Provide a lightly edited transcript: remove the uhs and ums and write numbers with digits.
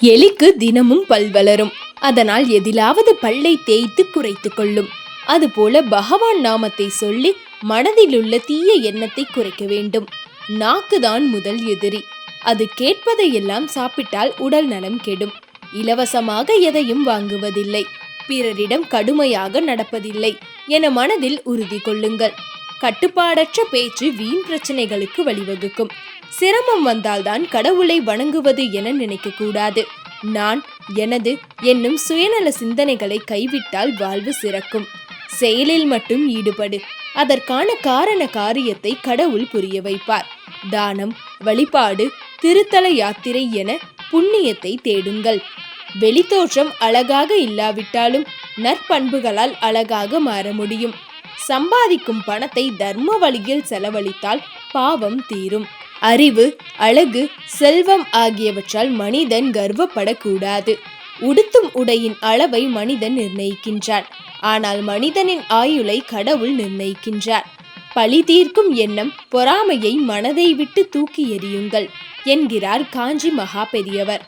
எலிக்கு தினமும் பல் வளரும், அதனால் எதிலாவது பல்லை தேய்த்து குறைத்து கொள்ளும். அதுபோல பகவான் நாமத்தை சொல்லி மனதிலுள்ள தீய எண்ணத்தை குறைக்க வேண்டும். நாக்குதான் முதல் எதிரி. அது கேட்பதையெல்லாம் சாப்பிட்டால் உடல் நலம் கெடும். இலவசமாக எதையும் வாங்குவதில்லை, பிறரிடம் கடுமையாக நடப்பதில்லை என மனதில் உறுதி கொள்ளுங்கள். கட்டுப்பாடற்ற பேச்சு வீண் பிரச்சனைகளுக்கு வழிவகுக்கும். சிரமம் வந்தால்தான் கடவுளை வணங்குவது என நினைக்க கூடாது. நான், எனது என்னும் சுயநல சிந்தனைகளை கைவிட்டால் வாழ்வு சிறக்கும். செயலில் மட்டும் ஈடுபடு, அதற்கான காரண காரியத்தை கடவுள் புரிய வைப்பார். தானம், வழிபாடு, திருத்தல யாத்திரை என புண்ணியத்தை தேடுங்கள். வெளித்தோற்றம் அழகாக இல்லாவிட்டாலும் நற்பண்புகளால் அழகாக மாற முடியும். சம்பாதிக்கும் பணத்தை தர்ம வழியில் செலவழித்தால் பாவம் தீரும். அறிவு, அழகு, செல்வம் ஆகியவற்றால் மனிதன் கர்வப்படக்கூடாது. உடுத்தும் உடையின் அளவை மனிதன் நிர்ணயிக்கின்றான், ஆனால் மனிதனின் ஆயுளை கடவுள் நிர்ணயிக்கின்றார். பழி தீர்க்கும் எண்ணம், பொறாமையை மனதை விட்டு தூக்கி எறியுங்கள் என்கிறார் காஞ்சி மகா பெரியவர்.